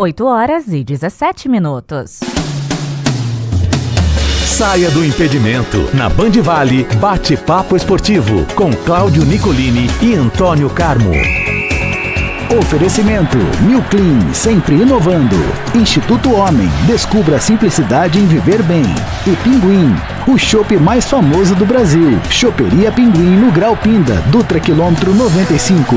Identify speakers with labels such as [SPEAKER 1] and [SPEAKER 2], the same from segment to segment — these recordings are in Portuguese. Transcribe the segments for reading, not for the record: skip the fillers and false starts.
[SPEAKER 1] 8h17.
[SPEAKER 2] Saia do impedimento. Na Band Vale, bate-papo esportivo com Cláudio Nicolini e Antônio Carmo. Oferecimento New Clean, sempre inovando. Instituto Homem, descubra a simplicidade em viver bem. E Pinguim, o chopp mais famoso do Brasil. Choperia Pinguim no Grau Pinda, Dutra quilômetro 95.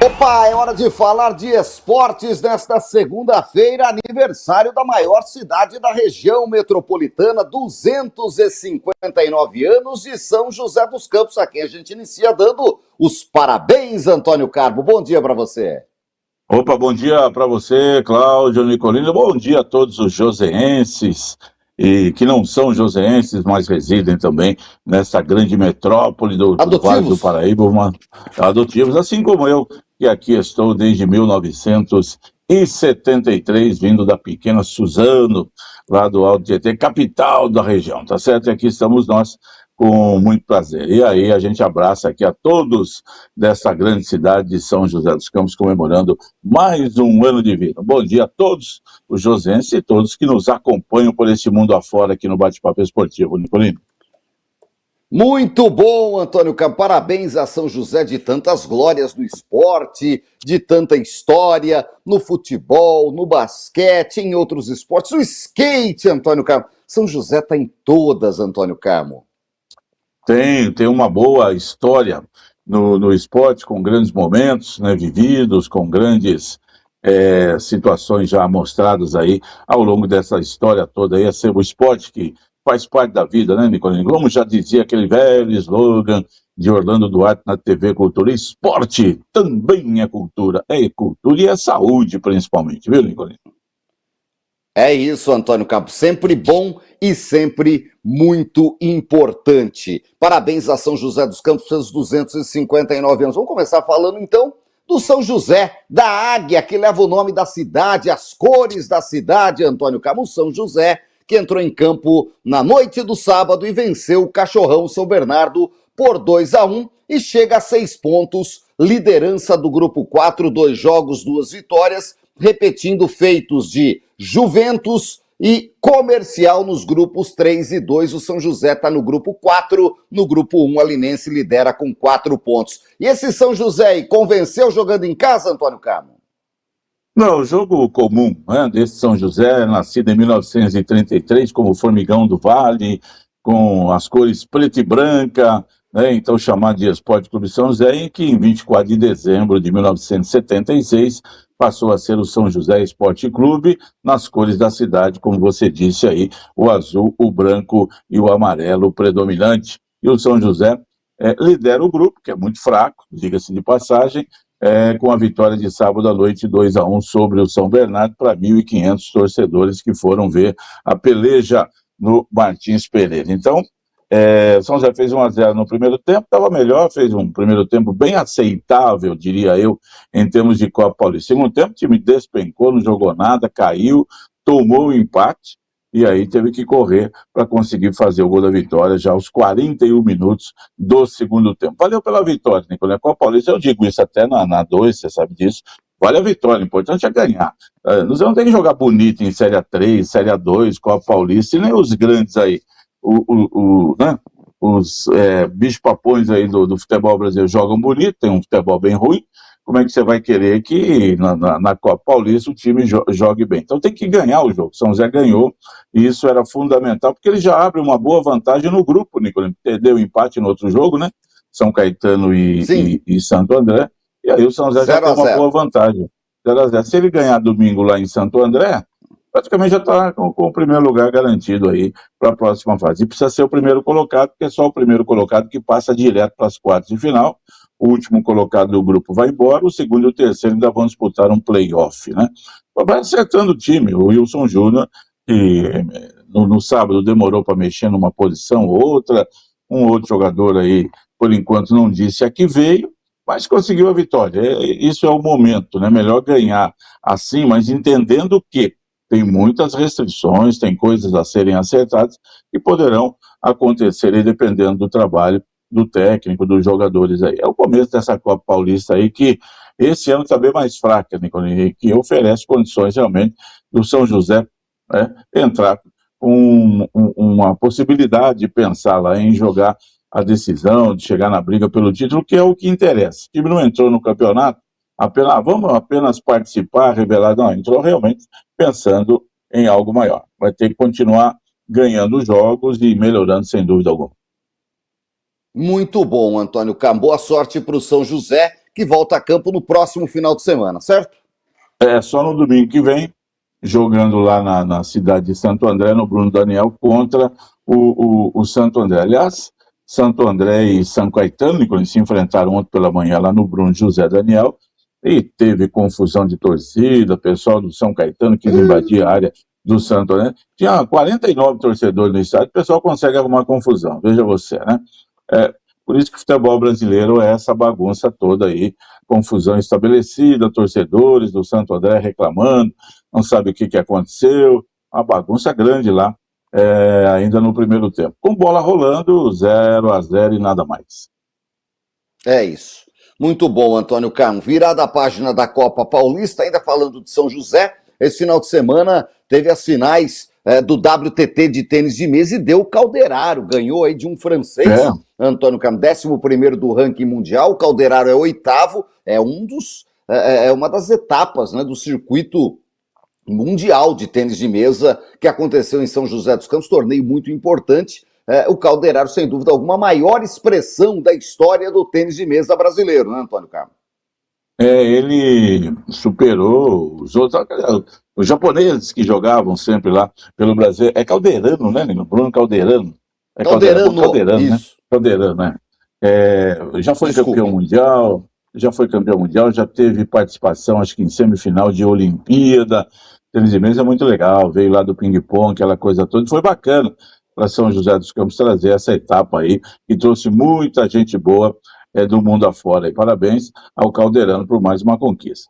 [SPEAKER 3] Opa, é hora de falar de esportes nesta segunda-feira, aniversário da maior cidade da região metropolitana, 259 anos de São José dos Campos, a quem a gente inicia dando os parabéns, Antônio Carmo. Bom dia para você.
[SPEAKER 4] Opa, bom dia para você, Cláudio Nicolino. Bom dia a todos os joseenses e que não são joseenses, mas residem também nessa grande metrópole do Vale do Paraíba, adotivos, assim como eu, que aqui estou desde 1973, vindo da pequena Suzano, lá do Alto Tietê, capital da região, tá certo? E aqui estamos nós com muito prazer. E aí a gente abraça aqui a todos dessa grande cidade de São José dos Campos, comemorando mais um ano de vida. Bom dia a todos os josenses e todos que nos acompanham por esse mundo afora aqui no Bate-Papo Esportivo. Nicolino.
[SPEAKER 3] Muito bom, Antônio Carmo. Parabéns a São José de tantas glórias no esporte, de tanta história, no futebol, no basquete, em outros esportes. O skate, Antônio Carmo. São José está em todas, Antônio Carmo.
[SPEAKER 4] Tem uma boa história no esporte, com grandes momentos, né, vividos, com grandes situações já mostradas aí ao longo dessa história toda aí. O esporte que faz parte da vida, né, Nicolino? Como já dizia aquele velho slogan de Orlando Duarte na TV Cultura, esporte também é cultura e é saúde principalmente, viu, Nicolino?
[SPEAKER 3] É isso, Antônio Carmo, sempre bom e sempre muito importante. Parabéns a São José dos Campos pelos 259 anos. Vamos começar falando, então, do São José, da águia, que leva o nome da cidade, as cores da cidade, Antônio Carmo. O São José, que entrou em campo na noite do sábado e venceu o Cachorrão São Bernardo por 2-1 e chega a 6 pontos, liderança do grupo 4, 2 jogos, 2 vitórias, repetindo feitos de Juventus e Comercial nos grupos 3 e 2. O São José está no grupo 4, no grupo 1 a Linense lidera com 4 pontos. E esse São José aí, convenceu jogando em casa, Antônio Carmo?
[SPEAKER 4] Não, o jogo comum, né, desse São José, nascido em 1933 como Formigão do Vale, com as cores preta e branca, né, então chamado de Esporte Clube São José, em que em 24 de dezembro de 1976 passou a ser o São José Esporte Clube, nas cores da cidade, como você disse aí, o azul, o branco e o amarelo predominante. E o São José lidera o grupo, que é muito fraco, diga-se de passagem, com a vitória de sábado à noite 2-1 sobre o São Bernardo, para 1.500 torcedores que foram ver a peleja no Martins Pereira. Então, o São José fez 1-0 no primeiro tempo, estava melhor, fez um primeiro tempo bem aceitável, diria eu, em termos de Copa Paulista. Segundo tempo, o time despencou, não jogou nada, caiu, tomou o empate, e aí teve que correr para conseguir fazer o gol da vitória já aos 41 minutos do segundo tempo. Valeu pela vitória, Nicolé. Copa Paulista, eu digo isso até na 2, você sabe disso, vale a vitória, o importante é ganhar. Você não tem que jogar bonito em Série A3, Série A2, Copa Paulista, e nem os grandes aí. Né? Os bicho-papões aí do futebol brasileiro jogam bonito, tem um futebol bem ruim. Como é que você vai querer que na Copa Paulista o time jogue bem? Então tem que ganhar o jogo. São José ganhou, e isso era fundamental, porque ele já abre uma boa vantagem no grupo, Nicolino. Deu empate no outro jogo, né? São Caetano e Santo André, e aí o São José já tem uma boa vantagem. 0-0. Se ele ganhar domingo lá em Santo André, praticamente já está com o primeiro lugar garantido aí para a próxima fase. E precisa ser o primeiro colocado, porque é só o primeiro colocado que passa direto para as quartas de final. O último colocado do grupo vai embora, o segundo e o terceiro ainda vão disputar um play-off, né? Vai acertando o time. O Wilson Júnior, que no sábado demorou para mexer numa posição ou outra, um outro jogador aí, por enquanto, não disse a que veio, mas conseguiu a vitória. Isso é o momento, né? Melhor ganhar assim, mas entendendo que tem muitas restrições, tem coisas a serem acertadas que poderão acontecer aí, dependendo do trabalho do técnico, dos jogadores aí. É o começo dessa Copa Paulista aí, que esse ano está bem mais fraca, Nicolini, que oferece condições realmente do São José, né, entrar com uma possibilidade de pensar lá em jogar a decisão, de chegar na briga pelo título, que é o que interessa. O time não entrou no campeonato, vamos apenas participar, revelar, não, entrou realmente pensando em algo maior. Vai ter que continuar ganhando jogos e melhorando sem dúvida alguma.
[SPEAKER 3] Muito bom, Antônio Carmo. Boa sorte para o São José, que volta a campo no próximo final de semana, certo?
[SPEAKER 4] Só no domingo que vem, jogando lá na cidade de Santo André, no Bruno Daniel, contra o Santo André. Aliás, Santo André e São Caetano, eles se enfrentaram ontem pela manhã lá no Bruno José Daniel, e teve confusão de torcida, pessoal do São Caetano quis invadir a área do Santo André. Tinha 49 torcedores no estádio, o pessoal consegue arrumar confusão, veja você, né? Por isso que o futebol brasileiro é essa bagunça toda aí, confusão estabelecida, torcedores do Santo André reclamando, não sabe o que aconteceu, uma bagunça grande lá, ainda no primeiro tempo. Com bola rolando, 0-0 e nada mais.
[SPEAKER 3] É isso. Muito bom, Antônio Carmo. Virada a página da Copa Paulista, ainda falando de São José, esse final de semana teve as finais do WTT de tênis de mesa e deu o Calderaro, ganhou aí de um francês, Antônio Carmo, 11º do ranking mundial, o Calderaro é 8º, é uma das etapas, né, do circuito mundial de tênis de mesa que aconteceu em São José dos Campos, torneio muito importante. O Calderaro, sem dúvida alguma, a maior expressão da história do tênis de mesa brasileiro, né, Antônio Carmo?
[SPEAKER 4] Ele superou os outros, os japoneses que jogavam sempre lá pelo Brasil. É Calderano, né, Bruno Calderano? Calderano,
[SPEAKER 3] isso.
[SPEAKER 4] Né? Calderano, né? Já foi campeão mundial, já teve participação, acho que em semifinal de Olimpíada. Tênis de mesa é muito legal, veio lá do ping-pong, aquela coisa toda, foi bacana para São José dos Campos trazer essa etapa aí, que trouxe muita gente boa do mundo afora. E parabéns ao Calderano por mais uma conquista.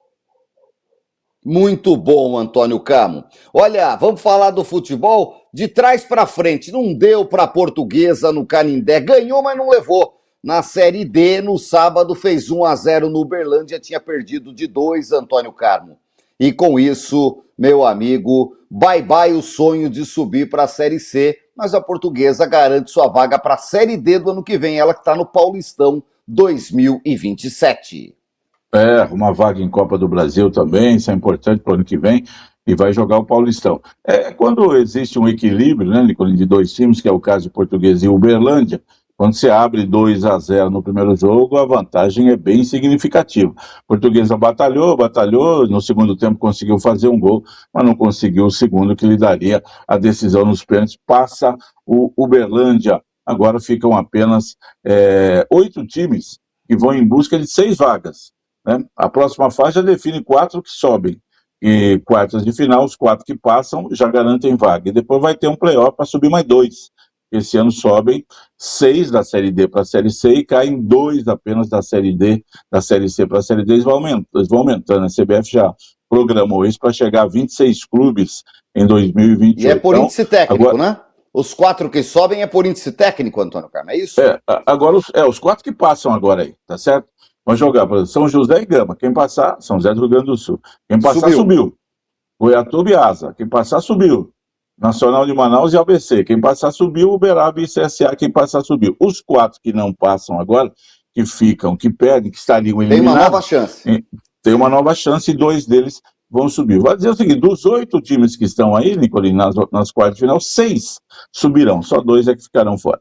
[SPEAKER 3] Muito bom, Antônio Carmo. Olha, vamos falar do futebol de trás para frente. Não deu para a Portuguesa no Canindé, ganhou, mas não levou. Na Série D, no sábado, fez 1-0 no Uberlândia, tinha perdido de 2, Antônio Carmo. E com isso, meu amigo, bye-bye o sonho de subir para a Série C, mas a Portuguesa garante sua vaga para a Série D do ano que vem, ela que está no Paulistão 2027.
[SPEAKER 4] Uma vaga em Copa do Brasil também, isso é importante para o ano que vem, e vai jogar o Paulistão. Quando existe um equilíbrio, né, de dois times, que é o caso de Portuguesa e Uberlândia, quando você abre 2-0 no primeiro jogo, a vantagem é bem significativa. Portuguesa batalhou, no segundo tempo conseguiu fazer um gol, mas não conseguiu o segundo que lhe daria a decisão nos pênaltis. Passa o Uberlândia. Agora ficam apenas 8 times que vão em busca de 6 vagas. Né? A próxima fase já define 4 que sobem. E quartas de final, os 4 que passam já garantem vaga. E depois vai ter um playoff para subir mais 2. Esse ano sobem 6 da Série D para a Série C e caem 2 apenas da Série D, da Série C para a Série D. Eles vão aumentando. A CBF já programou isso para chegar a 26 clubes em 2028.
[SPEAKER 3] E é por índice técnico, agora, né? Os 4 que sobem é por índice técnico, Antônio Carmo, é isso?
[SPEAKER 4] Agora os 4 que passam agora aí, tá certo? Vão jogar para São José e Gama. Quem passar, São José do Rio Grande do Sul. Quem passar, subiu. Goiatuba e Asa. Quem passar, subiu. Nacional de Manaus e ABC. Quem passar, subiu. Uberaba e CSA. Quem passar, subiu. Os 4 que não passam agora, que ficam, que perdem, que estariam eliminados...
[SPEAKER 3] Tem uma nova chance.
[SPEAKER 4] Tem uma nova chance e 2 deles vão subir. Vai dizer o seguinte, dos 8 times que estão aí, Nicolini, nas quartas de final, 6 subirão. Só 2 é que ficarão fora.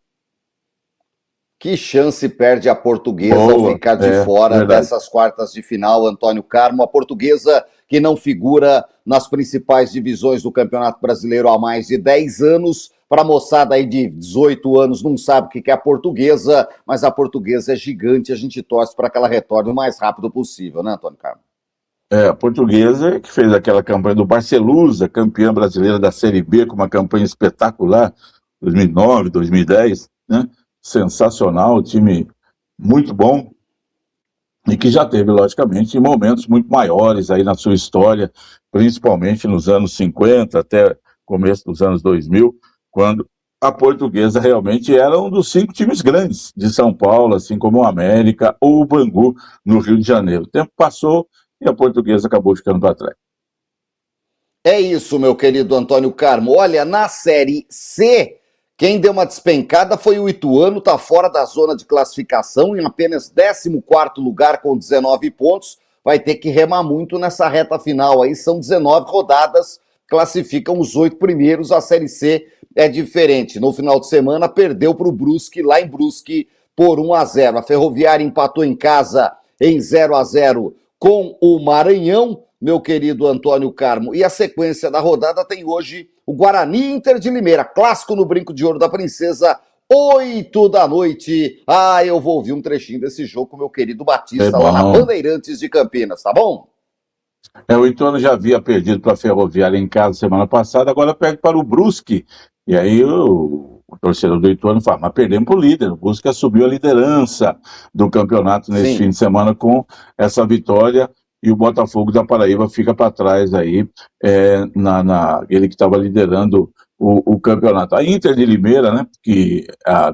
[SPEAKER 3] Que chance perde a Portuguesa ao ficar de fora dessas quartas de final, Antônio Carmo. A Portuguesa que não figura nas principais divisões do Campeonato Brasileiro há mais de 10 anos. Para a moçada aí de 18 anos não sabe o que é a Portuguesa, mas a Portuguesa é gigante, a gente torce para que ela retorne o mais rápido possível, né, Antônio Carmo?
[SPEAKER 4] A Portuguesa que fez aquela campanha do Barcelusa, campeã brasileira da Série B, com uma campanha espetacular, 2009, 2010, né? Sensacional, time muito bom, e que já teve, logicamente, momentos muito maiores aí na sua história, principalmente nos anos 50 até começo dos anos 2000, quando a Portuguesa realmente era um dos 5 times grandes de São Paulo, assim como o América ou o Bangu no Rio de Janeiro. O tempo passou e a Portuguesa acabou ficando para trás.
[SPEAKER 3] É isso, meu querido Antônio Carmo. Olha, na Série C, quem deu uma despencada foi o Ituano, está fora da zona de classificação, em apenas 14º lugar com 19 pontos. Vai ter que remar muito nessa reta final aí, são 19 rodadas, classificam os 8 primeiros, a Série C é diferente. No final de semana, perdeu para o Brusque, lá em Brusque, por 1-0. A Ferroviária empatou em casa em 0-0 com o Maranhão, meu querido Antônio Carmo. E a sequência da rodada tem hoje o Guarani Inter de Limeira, clássico no Brinco de Ouro da Princesa, 8 da noite. Ah, eu vou ouvir um trechinho desse jogo com o meu querido Batista, lá na Bandeirantes de Campinas, tá bom?
[SPEAKER 4] O Ituano já havia perdido para a Ferroviária em casa semana passada, agora perde para o Brusque. E aí o torcedor do Ituano fala, mas perdemos para o líder. O Brusque assumiu a liderança do campeonato nesse fim de semana com essa vitória. E o Botafogo da Paraíba fica para trás aí, ele que estava liderando o campeonato. A Inter de Limeira, né, que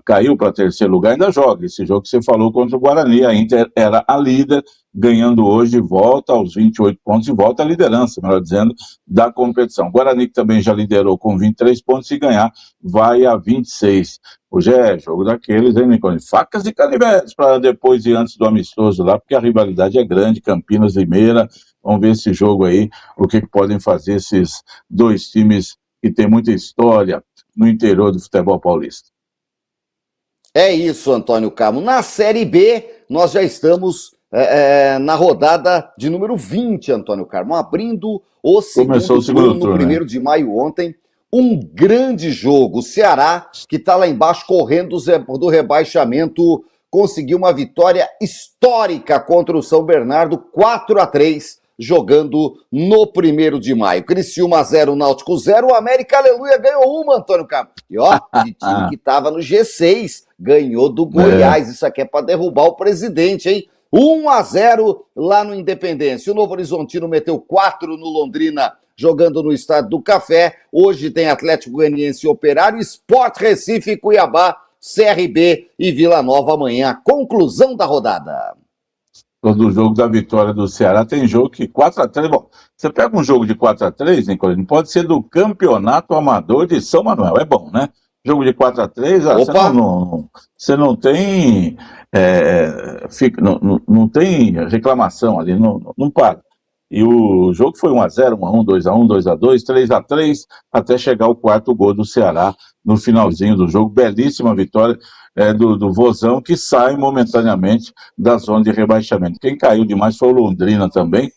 [SPEAKER 4] caiu para terceiro lugar, ainda joga. Esse jogo que você falou contra o Guarani, a Inter era a líder, ganhando hoje, volta aos 28 pontos e volta à liderança, melhor dizendo, da competição. O Guarani, que também já liderou com 23 pontos, e ganhar, vai a 26. Hoje é jogo daqueles, hein, Nicole? Facas e canivetes para depois e antes do amistoso lá, porque a rivalidade é grande, Campinas, Limeira. Vamos ver esse jogo aí, o que podem fazer esses dois times que tem muita história no interior do futebol paulista.
[SPEAKER 3] É isso, Antônio Carmo. Na Série B, nós já estamos na rodada de número 20, Antônio Carmo, abrindo o segundo turno, no 1º de maio ontem. Um grande jogo. O Ceará, que está lá embaixo correndo do rebaixamento, conseguiu uma vitória histórica contra o São Bernardo, 4-3, jogando no 1º de maio. Criciúma 0, Náutico 0, o América, aleluia, ganhou uma, Antônio Carmo. E ó, aquele time que estava no G6, ganhou do Goiás. Isso aqui é para derrubar o presidente, hein? 1-0 lá no Independência. O Novo Horizontino meteu 4 no Londrina, jogando no Estádio do Café. Hoje tem Atlético Goianiense e Operário, Sport Recife, Cuiabá, CRB e Vila Nova amanhã. Conclusão da rodada.
[SPEAKER 4] Todo jogo da vitória do Ceará tem jogo que 4-3. Bom, você pega um jogo de 4-3, Nicolino, pode ser do Campeonato Amador de São Manuel. É bom, né? Jogo de 4-3, você não tem não tem reclamação ali, não para. E o jogo foi 1-0, 1-1, 2-1, 2-2, 3-3, até chegar o 4º gol do Ceará no finalzinho do jogo. Belíssima vitória do Vozão, que sai momentaneamente da zona de rebaixamento. Quem caiu demais foi o Londrina também,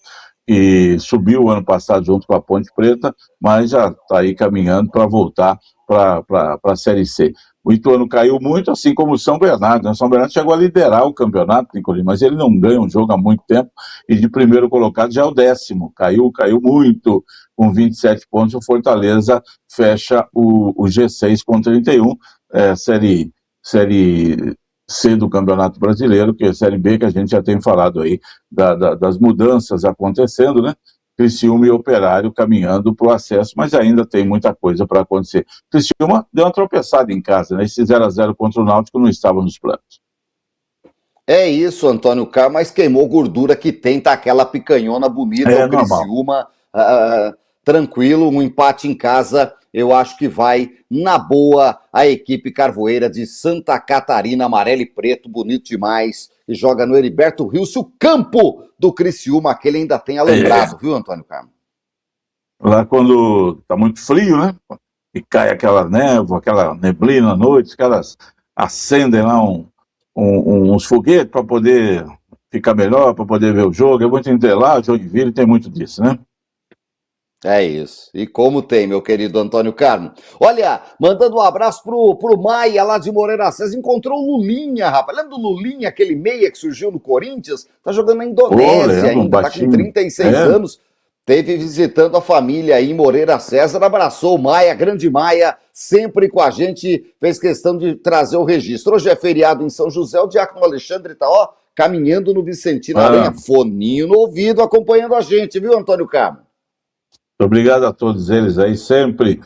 [SPEAKER 4] que subiu o ano passado junto com a Ponte Preta, mas já está aí caminhando para voltar para a Série C. O Ituano caiu muito, assim como o São Bernardo. O São Bernardo chegou a liderar o campeonato, Nicolino, mas ele não ganha um jogo há muito tempo, e de primeiro colocado já é o 10º. Caiu muito, com 27 pontos. O Fortaleza fecha o G6 com 31, Série C do Campeonato Brasileiro, que é a Série B, que a gente já tem falado aí das mudanças acontecendo, né? Criciúma e Operário caminhando para o acesso, mas ainda tem muita coisa para acontecer. Criciúma deu uma tropeçada em casa, né? Esse 0-0 contra o Náutico não estava nos planos.
[SPEAKER 3] É isso, Antônio Carlos, mas queimou gordura que tem, tá aquela picanhona bonita, o Criciúma, tranquilo, um empate em casa, eu acho que vai na boa a equipe carvoeira de Santa Catarina, amarelo e preto, bonito demais, e joga no Heriberto Rios, o campo do Criciúma, aquele ainda tem alambrado, viu, Antônio Carlos?
[SPEAKER 4] Lá quando tá muito frio, né, e cai aquela névoa, aquela neblina à noite, os caras acendem lá uns foguetes para poder ficar melhor, para poder ver o jogo, é muito entrelar, Joinville tem muito disso, né?
[SPEAKER 3] É isso. E como tem, meu querido Antônio Carmo. Olha, mandando um abraço pro Maia, lá de Moreira César. Encontrou o Lulinha, rapaz. Lembra do Lulinha, aquele meia que surgiu no Corinthians? Tá jogando na Indonésia ainda, tá com 36 anos. Teve visitando a família aí em Moreira César. Abraçou o Maia, grande Maia, sempre com a gente. Fez questão de trazer o registro. Hoje é feriado em São José. O Diácono Alexandre tá, caminhando no Vicentino Aranha. Foninho no ouvido, acompanhando a gente, viu, Antônio Carmo?
[SPEAKER 4] Obrigado a todos eles aí, sempre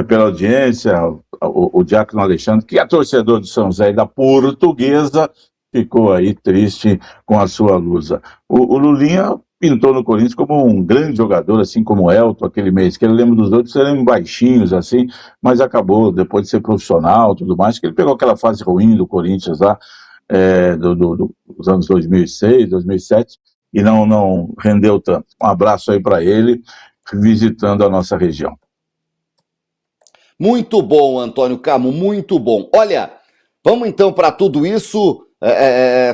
[SPEAKER 4] pela audiência, o Diácono Alexandre, que é torcedor do São José e da Portuguesa, ficou aí triste com a sua lusa. O Lulinha pintou no Corinthians como um grande jogador, assim como o Elton, aquele mês, que eu lembro dos outros, eram baixinhos, assim, mas acabou, depois de ser profissional, tudo mais, que ele pegou aquela fase ruim do Corinthians lá, dos anos 2006, 2007, e não rendeu tanto. Um abraço aí para ele, visitando a nossa região.
[SPEAKER 3] Muito bom, Antônio Carmo, muito bom. Olha, vamos então para tudo isso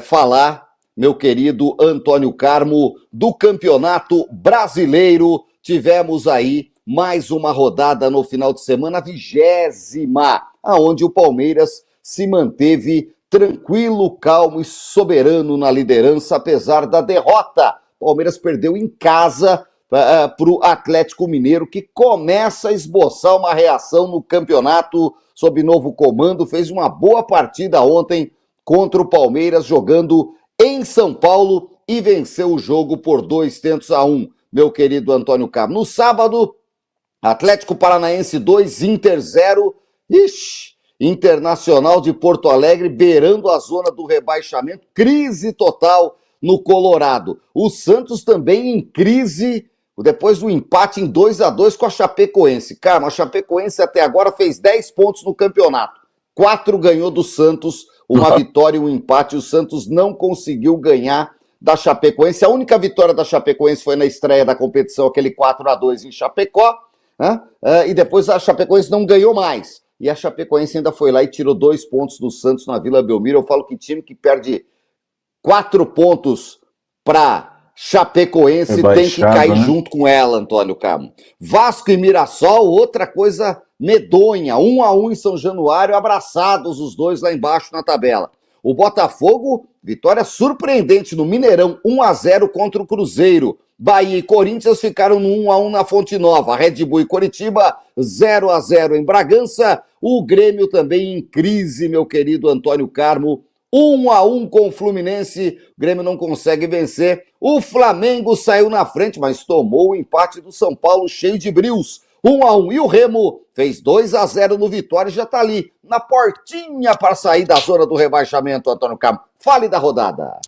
[SPEAKER 3] falar, meu querido Antônio Carmo, do Campeonato Brasileiro. Tivemos aí mais uma rodada no final de semana, a 20ª, aonde o Palmeiras se manteve tranquilo, calmo e soberano na liderança, apesar da derrota. O Palmeiras perdeu em casa para o Atlético Mineiro, que começa a esboçar uma reação no campeonato sob novo comando. Fez uma boa partida ontem contra o Palmeiras, jogando em São Paulo, e venceu o jogo por 2-1, meu querido Antônio Carmo. No sábado, Atlético Paranaense 2, Inter 0. Internacional de Porto Alegre beirando a zona do rebaixamento. Crise total no Colorado. O Santos também em crise depois do empate em 2-2 com a Chapecoense. Cara, a Chapecoense até agora fez 10 pontos no campeonato. 4 ganhou do Santos, uma vitória e um empate. O Santos não conseguiu ganhar da Chapecoense. A única vitória da Chapecoense foi na estreia da competição, aquele 4-2 em Chapecó, né? E depois a Chapecoense não ganhou mais. E a Chapecoense ainda foi lá e tirou 2 pontos do Santos na Vila Belmiro. Eu falo que time que perde 4 pontos para Chapecoense tem que cair, né, junto com ela, Antônio Carmo. Vasco e Mirassol, outra coisa medonha. 1-1 em São Januário, abraçados os dois lá embaixo na tabela. O Botafogo, vitória surpreendente no Mineirão, 1-0 contra o Cruzeiro. Bahia e Corinthians ficaram no 1-1 na Fonte Nova. Red Bull e Coritiba, 0-0 em Bragança. O Grêmio também em crise, meu querido Antônio Carmo. 1-1 com o Fluminense, o Grêmio não consegue vencer. O Flamengo saiu na frente, mas tomou o empate do São Paulo cheio de brios. 1-1. E o Remo fez 2-0 no Vitória e já tá ali, na portinha para sair da zona do rebaixamento, Antônio Carmo. Fale da rodada.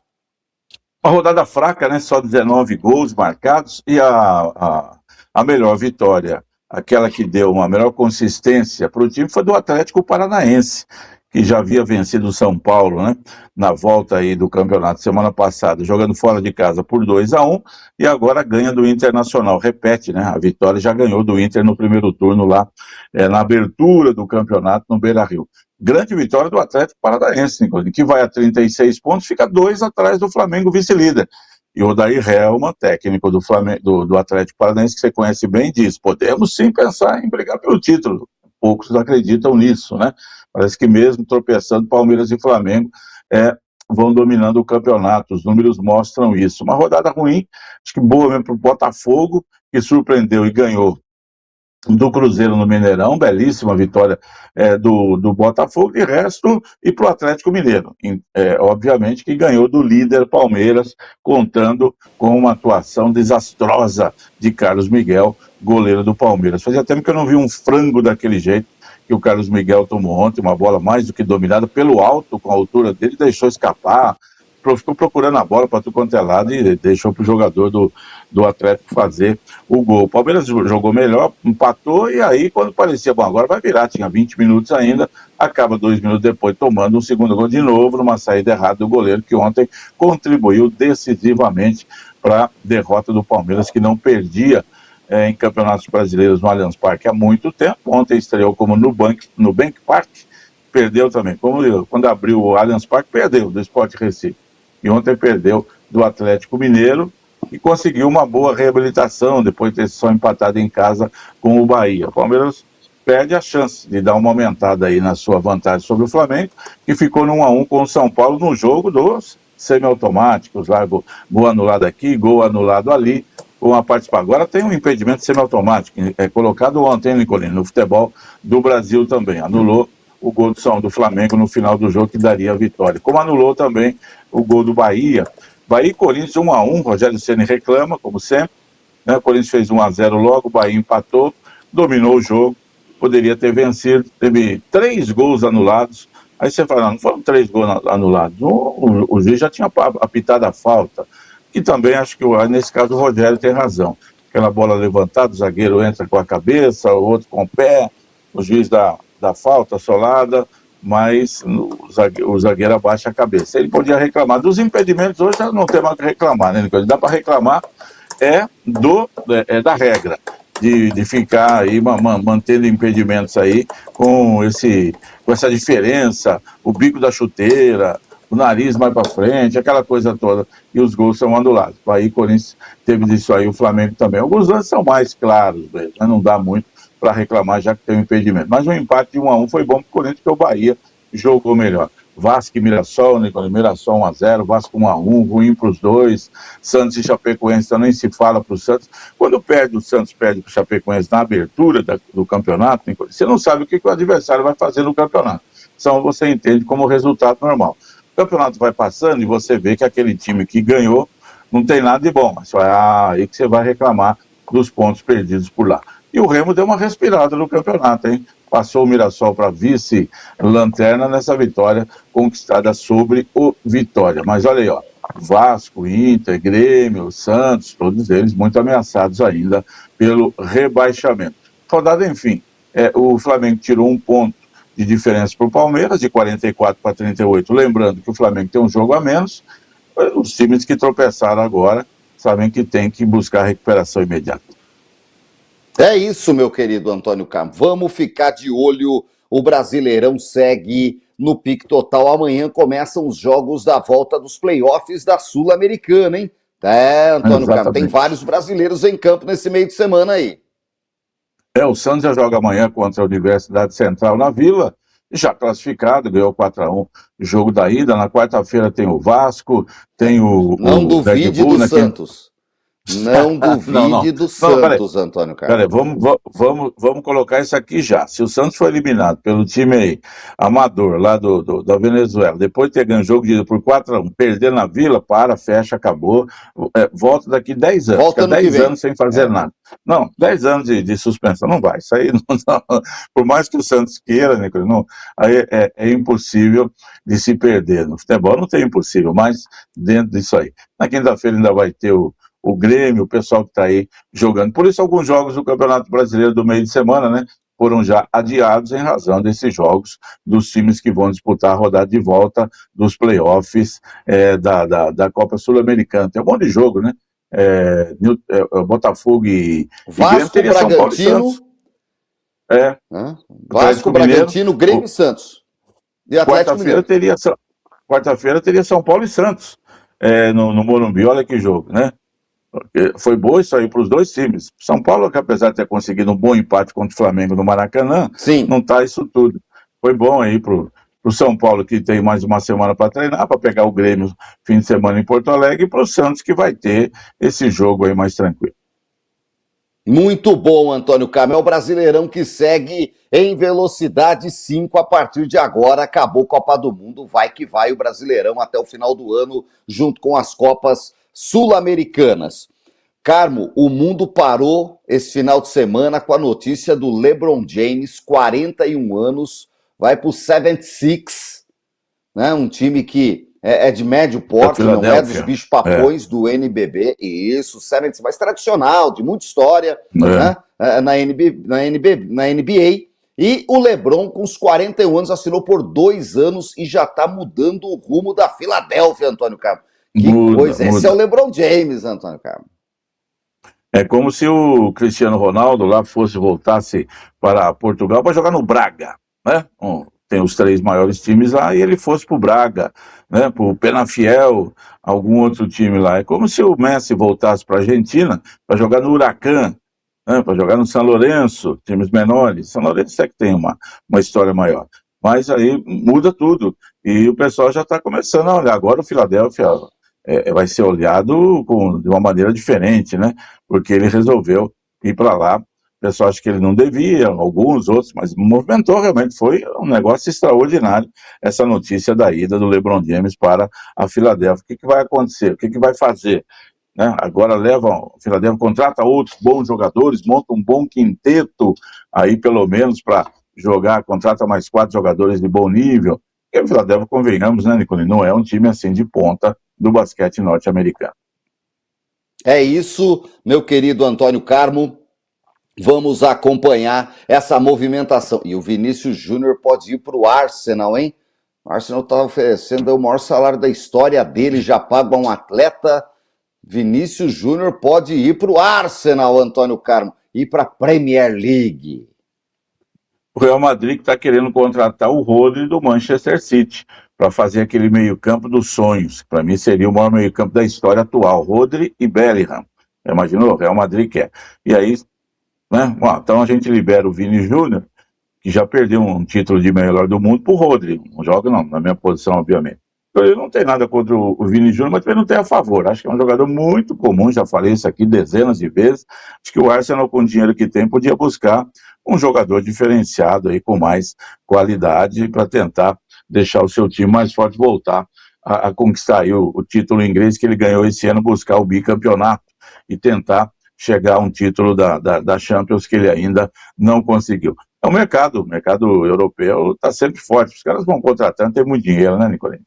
[SPEAKER 4] Uma rodada fraca, né? Só 19 gols marcados, e a melhor vitória, aquela que deu uma melhor consistência para o time, foi do Atlético Paranaense, que já havia vencido o São Paulo, né, na volta aí do campeonato semana passada, jogando fora de casa por 2-1, e agora ganha do Internacional. Repete, né, a vitória, já ganhou do Inter no primeiro turno lá, na abertura do campeonato no Beira-Rio. Grande vitória do Atlético Paranaense, Nicolas, que vai a 36 pontos, fica 2 atrás do Flamengo, vice-líder. E o Odair Helma, técnico do Atlético Paranaense, que você conhece bem, diz: podemos sim pensar em brigar pelo título. Poucos acreditam nisso, né? Parece que mesmo tropeçando, Palmeiras e Flamengo vão dominando o campeonato. Os números mostram isso. Uma rodada ruim, acho que boa mesmo para o Botafogo, que surpreendeu e ganhou do Cruzeiro no Mineirão. Belíssima vitória do Botafogo, e resto, e para o Atlético Mineiro. Obviamente que ganhou do líder Palmeiras, contando com uma atuação desastrosa de Carlos Miguel, goleiro do Palmeiras. Fazia tempo que eu não vi um frango daquele jeito que o Carlos Miguel tomou ontem, uma bola mais do que dominada pelo alto, com a altura dele, deixou escapar, ficou procurando a bola para tudo quanto é lado e deixou para o jogador do Atlético fazer o gol. O Palmeiras jogou melhor, empatou, e aí quando parecia, bom, agora vai virar, tinha 20 minutos ainda, acaba 2 minutos depois tomando um segundo gol de novo, numa saída errada do goleiro, que ontem contribuiu decisivamente para a derrota do Palmeiras, que não perdia em campeonatos brasileiros no Allianz Parque há muito tempo. Ontem estreou como no Bank Park, perdeu também. Quando abriu o Allianz Parque, perdeu do Sport Recife. E ontem perdeu do Atlético Mineiro, e conseguiu uma boa reabilitação depois de ter só empatado em casa com o Bahia. O Palmeiras perde a chance de dar uma aumentada aí na sua vantagem sobre o Flamengo, que ficou no 1-1 com o São Paulo no jogo dos semiautomáticos, lá, gol anulado aqui, gol anulado ali, com a participação. Agora tem um impedimento semiautomático, colocado ontem, Nicolino, no futebol do Brasil também. Anulou o gol do Flamengo no final do jogo, que daria a vitória. Como anulou também o gol do Bahia. Bahia e Corinthians 1-1, Rogério Ceni reclama, como sempre, né? O Corinthians fez 1-0 logo, o Bahia empatou, dominou o jogo, poderia ter vencido, teve 3 gols anulados. Aí você fala, não foram 3 gols anulados, o juiz já tinha apitado a falta, que também acho que nesse caso o Rogério tem razão. Aquela bola levantada, o zagueiro entra com a cabeça, o outro com o pé, o juiz dá falta solada, mas o zagueiro abaixa a cabeça. Ele podia reclamar. Dos impedimentos hoje não tem mais o que reclamar, né, Nicolas? Dá para reclamar da regra, de ficar aí mantendo impedimentos aí com essa diferença, o bico da chuteira, o nariz mais para frente, aquela coisa toda, e os gols são anulados. Aí o Corinthians teve disso aí, o Flamengo também. Alguns lances são mais claros mesmo, né? Não dá muito para reclamar, já que tem um impedimento. Mas o empate de 1-1 foi bom para o Corinthians, porque o Bahia jogou melhor. Vasco e Mirassol, Nicolas, Mirassol 1-0, Vasco 1-1, ruim para os dois. Santos e Chapecoense também se fala para o Santos. Quando o Santos perde para o Chapecoense na abertura do campeonato, Nicolas, você não sabe o que o adversário vai fazer no campeonato. Então você entende como resultado normal. O campeonato vai passando e você vê que aquele time que ganhou não tem nada de bom, mas aí que você vai reclamar dos pontos perdidos por lá. E o Remo deu uma respirada no campeonato, hein? Passou o Mirassol para vice-lanterna nessa vitória conquistada sobre o Vitória. Mas olha aí, ó, Vasco, Inter, Grêmio, Santos, todos eles muito ameaçados ainda pelo rebaixamento. Rodada, enfim, o Flamengo tirou 1 ponto de diferença para o Palmeiras, de 44 para 38. Lembrando que o Flamengo tem um jogo a menos. Os times que tropeçaram agora sabem que tem que buscar recuperação imediata.
[SPEAKER 3] É isso, meu querido Antônio Carmo. Vamos ficar de olho. O Brasileirão segue no pique total. Amanhã começam os jogos da volta dos playoffs da Sul-Americana, hein? Antônio Carmo, tem vários brasileiros em campo nesse meio de semana aí.
[SPEAKER 4] O Santos já joga amanhã contra a Universidade Central na Vila, já classificado, ganhou 4-1 o jogo da ida. Na quarta-feira tem o Vasco, tem o
[SPEAKER 3] Não duvide do Santos. Não duvide do Santos, Antônio Carlos.
[SPEAKER 4] Peraí, vamos colocar isso aqui já. Se o Santos foi eliminado pelo time aí, amador, lá da Venezuela, depois de ter ganho o jogo de ida por 4-1, perder na Vila, fecha, acabou, volta daqui 10 anos. Fica 10 anos sem fazer nada. Não, 10 anos de suspensão, não vai. Isso aí, não, por mais que o Santos queira, Nicolas, aí é impossível de se perder. No futebol não tem impossível, mas dentro disso aí. Na quinta-feira ainda vai ter o Grêmio, o pessoal que está aí jogando. Por isso, alguns jogos do Campeonato Brasileiro do meio de semana, né, foram já adiados em razão desses jogos dos times que vão disputar a rodada de volta dos playoffs da Copa Sul-Americana. Tem um monte de jogo, né? Botafogo e
[SPEAKER 3] Vasco,
[SPEAKER 4] Grêmio,
[SPEAKER 3] Bragantino. Vasco, Bragantino, Grêmio e Santos. E
[SPEAKER 4] quarta-feira teria São Paulo e Santos no Morumbi. Olha que jogo, né? Foi bom isso aí para os dois times. São Paulo, que apesar de ter conseguido um bom empate contra o Flamengo no Maracanã, não está isso tudo. Foi bom aí para o São Paulo, que tem mais uma semana para treinar, para pegar o Grêmio fim de semana em Porto Alegre, e para o Santos, que vai ter esse jogo aí mais tranquilo.
[SPEAKER 3] Muito bom, Antônio Carmo. É o Brasileirão que segue em velocidade 5 a partir de agora. Acabou Copa do Mundo, vai que vai o Brasileirão até o final do ano, junto com as Copas Sul-Americanas. Carmo, o mundo parou esse final de semana com a notícia do LeBron James, 41 anos, vai para o 76, né? Um time que é de médio porte, não é dos bichos-papões do NBB. Isso, 76, mais tradicional, de muita história, né? na NBA. E o LeBron, com os 41 anos, assinou por 2 anos e já está mudando o rumo da Filadélfia, Antônio Carmo. Que coisa, esse é o LeBron James, Antônio Carmo.
[SPEAKER 4] É como se o Cristiano Ronaldo lá voltasse para Portugal para jogar no Braga, né? Tem os 3 maiores times lá e ele fosse para o Braga, né? Para o Penafiel, algum outro time lá. É como se o Messi voltasse para a Argentina para jogar no Huracan, né? Para jogar no São Lourenço, times menores. São Lourenço é que tem uma história maior. Mas aí muda tudo. E o pessoal já está começando a olhar. Agora o Filadélfia vai ser olhado de uma maneira diferente, né? Porque ele resolveu ir para lá. O pessoal acha que ele não devia, alguns outros, mas movimentou realmente. Foi um negócio extraordinário essa notícia da ida do LeBron James para a Filadélfia. O que vai acontecer? O que vai fazer? né? Agora o Philadelphia contrata outros bons jogadores, monta um bom quinteto, aí pelo menos para jogar, contrata mais 4 jogadores de bom nível. E o Philadelphia, convenhamos, né, Nicolini, não é um time assim de ponta do basquete norte-americano.
[SPEAKER 3] É isso, meu querido Antônio Carmo. Vamos acompanhar essa movimentação. E o Vinícius Júnior pode ir para o Arsenal, hein? O Arsenal está oferecendo o maior salário da história dele, já paga um atleta. Vinícius Júnior pode ir para o Arsenal, Antônio Carmo, ir para a Premier League.
[SPEAKER 4] O Real Madrid que está querendo contratar o Rodri do Manchester City para fazer aquele meio-campo dos sonhos. Para mim seria o maior meio-campo da história atual. Rodri e Bellingham. Imaginou? O Real Madrid quer. E aí, né? Bom, então a gente libera o Vini Júnior, que já perdeu um título de melhor do mundo, para o Rodri. Não joga não, na minha posição, obviamente. Então, eu não tenho nada contra o Vini Júnior, mas também não tenho a favor. Acho que é um jogador muito comum, já falei isso aqui dezenas de vezes. Acho que o Arsenal, com o dinheiro que tem, podia buscar um jogador diferenciado aí, com mais qualidade, para tentar deixar o seu time mais forte, voltar a conquistar aí o título inglês que ele ganhou esse ano, buscar o bicampeonato e tentar chegar a um título da Champions que ele ainda não conseguiu. O mercado europeu está sempre forte, os caras vão contratando, tem muito dinheiro, né, Nicolini?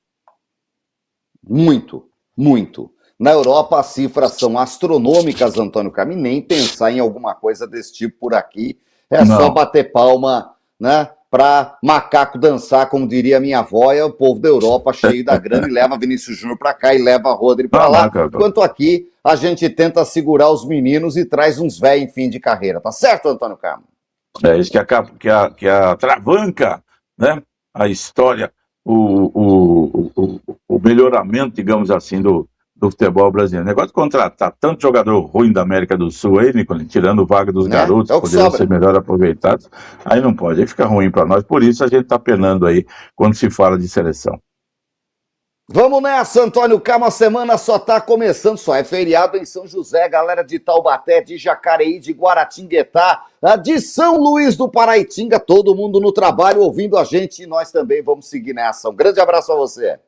[SPEAKER 3] Muito, muito. Na Europa as cifras são astronômicas, Antônio Carmo, e nem pensar em alguma coisa desse tipo por aqui. É só bater palma, né, para macaco dançar, como diria minha avó, é o povo da Europa cheio da grana e leva Vinícius Júnior para cá e leva Rodri para lá. Enquanto aqui a gente tenta segurar os meninos e traz uns velhos em fim de carreira. Tá certo, Antônio Carmo?
[SPEAKER 4] É isso que a travanca, né, a história, o melhoramento, digamos assim, do futebol brasileiro. O negócio de contratar tanto jogador ruim da América do Sul aí, Nicolini, tirando vaga dos garotos, que poderiam ser melhor aproveitados, aí não pode, aí fica ruim para nós. Por isso a gente está penando aí quando se fala de seleção.
[SPEAKER 3] Vamos nessa, Antônio Carmo, a semana só está começando, só é feriado em São José, galera de Taubaté, de Jacareí, de Guaratinguetá, de São Luís do Paraitinga, todo mundo no trabalho ouvindo a gente e nós também vamos seguir nessa. Um grande abraço a você.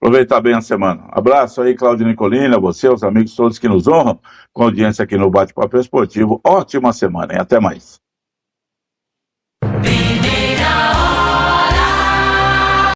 [SPEAKER 4] Aproveitar bem a semana. Abraço aí, Cláudio Nicolina, você, os amigos todos que nos honram com a audiência aqui no Bate-Papo Esportivo. Ótima semana e até mais.